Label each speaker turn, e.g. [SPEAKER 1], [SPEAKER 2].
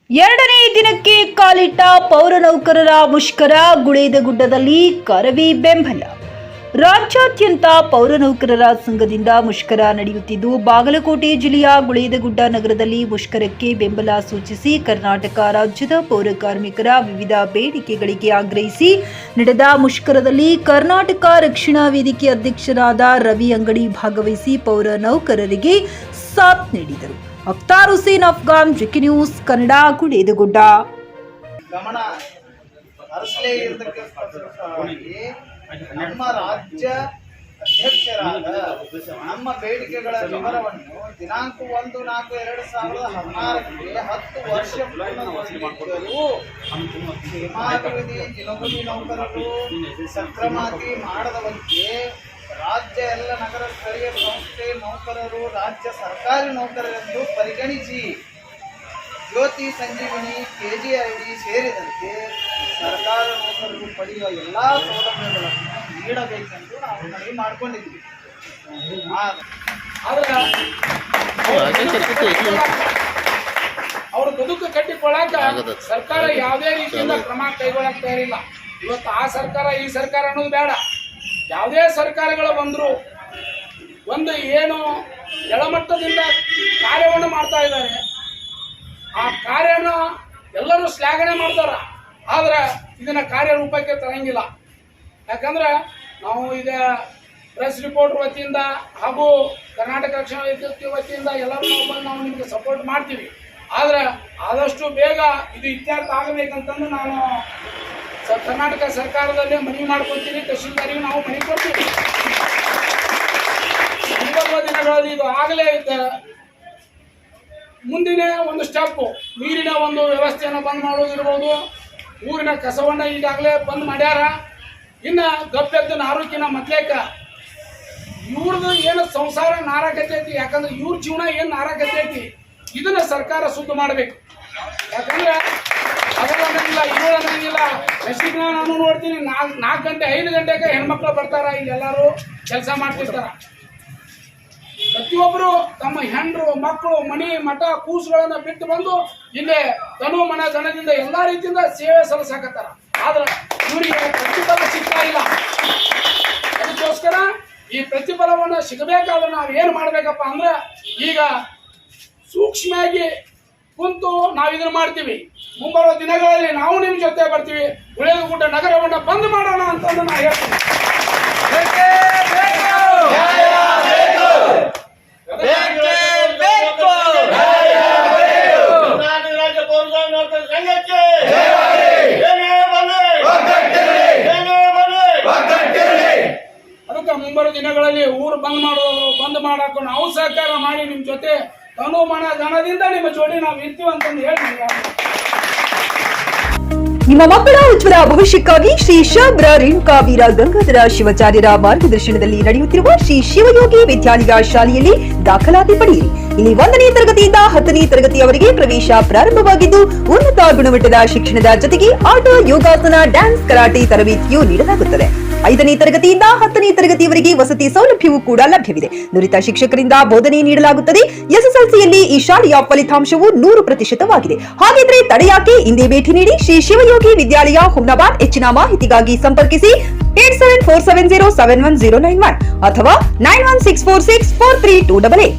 [SPEAKER 1] ಎರಡನೇ ದಿನಕ್ಕೆ ಕಾಲಿಟ್ಟ ಪೌರ ನೌಕರರ ಮುಷ್ಕರ. ಗುಳೇದಗುಡ್ಡದಲ್ಲಿ ಕರವೇ ಬೆಂಬಲ. ರಾಜ್ಯಾದ್ಯಂತ ಪೌರ ನೌಕರರ ಸಂಘದಿಂದ ಮುಷ್ಕರ ನಡೆಯುತ್ತಿದ್ದು, ಬಾಗಲಕೋಟೆ ಜಿಲ್ಲೆಯ ಗುಳೇದಗುಡ್ಡ ನಗರದಲ್ಲಿ ಮುಷ್ಕರಕ್ಕೆ ಬೆಂಬಲ ಸೂಚಿಸಿ ಕರ್ನಾಟಕ ರಾಜ್ಯದ ಪೌರ ಕಾರ್ಮಿಕರ ವಿವಿಧ ಬೇಡಿಕೆಗಳಿಗೆ ಆಗ್ರಹಿಸಿ ನಡೆದ ಮುಷ್ಕರದಲ್ಲಿ ಕರ್ನಾಟಕ ರಕ್ಷಣಾ ವೇದಿಕೆ ಅಧ್ಯಕ್ಷರಾದ ರವಿ ಅಂಗಡಿ ಭಾಗವಹಿಸಿ ಪೌರ ನೌಕರರಿಗೆ ಸಾಥ್ ನೀಡಿದರು. Akhtar Hussain Afghan, GK news Kannada, Guledagudda.
[SPEAKER 2] ಗಮನ ಹರಿಸಲೇ ಇರತಕ್ಕಂಥವಾಗಿ ನಮ್ಮ ರಾಜ್ಯ ಅಧ್ಯಕ್ಷರಾದ ನಮ್ಮ ಬೇಡಿಕೆಗಳ ವಿವರವನ್ನು ದಿನಾಂಕ 1/4/2016ಕ್ಕೆ 10 ವರ್ಷ ಪೂರ್ಣಗೊಳಿಸಿದ್ದರೂ ಕ್ಷೇಮಾಭಿವೃದ್ಧಿ ದಿನಗೂಲಿ ನೌಕರರು ಸಕ್ರಮಾತಿ ಮಾಡದವಂತೆ ರಾಜ್ಯ ಎಲ್ಲ ನಗರ ಸ್ಥಳೀಯ ಸಂಸ್ಥೆ ನೌಕರರು ರಾಜ್ಯ ಸರ್ಕಾರಿ ನೌಕರರೆಂದು ಪರಿಗಣಿಸಿ ಜ್ಯೋತಿ ಸಂಜೀವಿನಿ, ಕೆಜಿಐಡಿ ಸೇರಿದಂತೆ ಸರ್ಕಾರ ನೌಕರರು ಪಡೆಯುವ ಎಲ್ಲ ಸೌಲಭ್ಯಗಳನ್ನು ನೀಡಬೇಕೆಂದು ನಾವು ಮನವಿ ಮಾಡಿಕೊಂಡಿದ್ವಿ.
[SPEAKER 3] ಅವ್ರ ಬದುಕು ಕಟ್ಟಿಕೊಳ್ಳಾಕ ಸರ್ಕಾರ ಯಾವುದೇ ರೀತಿಯಿಂದ ಕ್ರಮ ಕೈಗೊಳ್ಳಕ್ ತಯಾರಿಲ್ಲ. ಇವತ್ತು ಆ ಸರ್ಕಾರ ಈ ಸರ್ಕಾರ ಅನ್ನೋದು ಬೇಡ. ಯಾವುದೇ ಸರ್ಕಾರಗಳು ಬಂದರೂ ಒಂದು ಏನು ಎಳಮಟ್ಟದಿಂದ ಕಾರ್ಯವನ್ನು ಮಾಡ್ತಾ ಇದ್ದಾರೆ, ಆ ಕಾರ್ಯನ ಎಲ್ಲರೂ ಶ್ಲಾಘನೆ ಮಾಡ್ತಾರ. ಆದ್ರೆ ಇದನ್ನ ಕಾರ್ಯರೂಪಕ್ಕೆ ತರಂಗಿಲ್ಲ. ಯಾಕಂದ್ರೆ ನಾವು ಈಗ ಪ್ರೆಸ್ ರಿಪೋರ್ಟರ್ ವತಿಯಿಂದ ಹಾಗೂ ಕರ್ನಾಟಕ ರಕ್ಷಣಾ ವೇದಿಕೆ ವತಿಯಿಂದ ಎಲ್ಲರೂ ನಾವು ನಿಮಗೆ ಸಪೋರ್ಟ್ ಮಾಡ್ತೀವಿ. ಆದ್ರೆ ಆದಷ್ಟು ಬೇಗ ಇದು ಇತ್ಯರ್ಥ ಆಗಬೇಕಂತಂದು ನಾನು ಕರ್ನಾಟಕ ಸರ್ಕಾರದಲ್ಲೇ ಮನವಿ ಮಾಡ್ಕೊತೀವಿ. ತಹಶೀಲ್ದಾರಿಗೆ ನಾವು ಮನವಿ ಕೊಡ್ತೀವಿ. ಮುಂಬರುವ ದಿನಗಳಲ್ಲಿ ಇದು ಆಗಲೇ ಮುಂದಿನ ಒಂದು ಸ್ಟೆಪ್ ನೀರಿನ ಒಂದು ವ್ಯವಸ್ಥೆಯನ್ನು ಬಂದ್ ಮಾಡೋದಿರ್ಬೋದು. ಊರಿನ ಕಸವನ್ನು ಈಗಾಗಲೇ ಬಂದ್ ಮಾಡ್ಯಾರ. ಇನ್ನು ಗಪ್ಪೆದ್ದ ಆರೋಗ್ಯನ ಮೊದ್ಲೇಕ ಇವ್ರದ್ದು ಏನು ಸಂಸಾರ ನಾರಾಕತೈತಿ, ಯಾಕಂದ್ರೆ ಇವ್ರ ಜೀವನ ಏನು ನಾರಾಕತೈತಿ ಇದನ್ನ ಸರ್ಕಾರ ಶುದ್ಧ ಮಾಡಬೇಕು. ಯಾಕಂದ್ರೆ ಅದರಂಗಿಲ್ಲ ಇರೋದಂಗಿಲ್ಲ. ನಶೀಬ್ನ ನಾನು ನೋಡ್ತೀನಿ 4 ಗಂಟೆ 5 ಗಂಟೆಗೆ ಹೆಣ್ಮಕ್ಳು ಬರ್ತಾರ, ಇಲ್ಲಿ ಎಲ್ಲರೂ ಕೆಲಸ ಮಾಡ್ತಿರ್ತಾರ. ಪ್ರತಿಯೊಬ್ಬರು ತಮ್ಮ ಹೆಂಡ್ರು ಮಕ್ಕಳು ಮನಿ ಮಠ ಕೂಸುಗಳನ್ನ ಬಿಟ್ಟು ಬಂದು ಇಲ್ಲೇ ತನು ಮನ ದಣದಿಂದ ಎಲ್ಲಾ ರೀತಿಯಿಂದ ಸೇವೆ ಸಲ್ಲಿಸಾಕತ್ತಾರ. ಆದ್ರೆ ಇವರಿಗೆ ಪ್ರತಿಫಲ ಸಿಗ್ತಾ ಇಲ್ಲ. ಅದಕ್ಕೋಸ್ಕರ ಈ ಪ್ರತಿಫಲವನ್ನು ಸಿಗಬೇಕಾದ್ರೆ ನಾವು ಏನು ಮಾಡ್ಬೇಕಪ್ಪ ಅಂದ್ರೆ ಈಗ ಸೂಕ್ಷ್ಮವಾಗಿ ಕುಂತು ನಾವು ಇದನ್ನ ಮಾಡ್ತೀವಿ. ಮುಂಬರುವ ದಿನಗಳಲ್ಲಿ ನಾವು ನಿಮ್ಮ ಜೊತೆ ಬರ್ತೀವಿ. ಗುಳೇದಗುಡ್ಡ ನಗರವನ್ನು ಬಂದ್ ಮಾಡೋಣ ಅಂತಂದು ನಾ ಹೇಳ್ತೀನಿ. ಅದಕ್ಕೆ ಮುಂಬರುವ ದಿನಗಳಲ್ಲಿ ಊರು ಬಂದ್ ಮಾಡಾಕ ನಾವು ಸಹಕಾರ ಮಾಡಿ ನಿಮ್ ಜೊತೆ ತನು ಮನ ದಣದಿಂದ ನಿಮ್ಮ ಜೋಡಿ ನಾವು ಇರ್ತೀವಿ ಅಂತಂದು ಹೇಳ್ತೀವಿ.
[SPEAKER 1] ನಿಮ್ಮ ಮಕ್ಕಳ ಉಜ್ವಲ ಭವಿಷ್ಯಕ್ಕಾಗಿ ಶ್ರೀ ಶಬ್ರ ರೇಣುಕಾ ವೀರ ಗಂಗಾಧರ ಶಿವಾಚಾರ್ಯರ ಮಾರ್ಗದರ್ಶನದಲ್ಲಿ ನಡೆಯುತ್ತಿರುವ ಶ್ರೀ ಶಿವಯೋಗಿ ವಿದ್ಯಾಲಯ ಶಾಲೆಯಲ್ಲಿ ದಾಖಲಾತಿ ಪಡೆಯಿರಿ. ಇಲ್ಲಿ 1ನೇ ತರಗತಿಯಿಂದ 10ನೇ ತರಗತಿಯವರೆಗೆ ಪ್ರವೇಶ ಪ್ರಾರಂಭವಾಗಿದ್ದು, ಉನ್ನತ ಗುಣಮಟ್ಟದ ಶಿಕ್ಷಣದ ಜೊತೆಗೆ ಆಟ, ಯೋಗಾಸನ, ಡ್ಯಾನ್ಸ್, ಕರಾಟೆ ತರಬೇತಿಯೂ ನೀಡಲಾಗುತ್ತದೆ. 5ನೇ ತರಗತಿಯಿಂದ 10ನೇ ತರಗತಿಯವರೆಗೆ ವಸತಿ ಸೌಲಭ್ಯವೂ ಕೂಡ ಲಭ್ಯವಿದೆ. ನುರಿತ ಶಿಕ್ಷಕರಿಂದ ಬೋಧನೆ ನೀಡಲಾಗುತ್ತದೆ. SSLCಯಲ್ಲಿ ಈ ಶಾಲೆಯ ಫಲಿತಾಂಶವು 100%ವಾಗಿದೆ. ಹಾಗಿದ್ರೆ ತಡೆಯಾಕೆ? ಇಂದೇ ಭೇಟಿ ನೀಡಿ ಶ್ರೀ ಶಿವಯೋಗಿ ವಿದ್ಯಾಲಯ, ಹುಮ್ನಾಬಾದ್. ಹೆಚ್ಚಿನ ಮಾಹಿತಿಗಾಗಿ ಸಂಪರ್ಕಿಸಿ 8747071091 ಅಥವಾ 9164643288.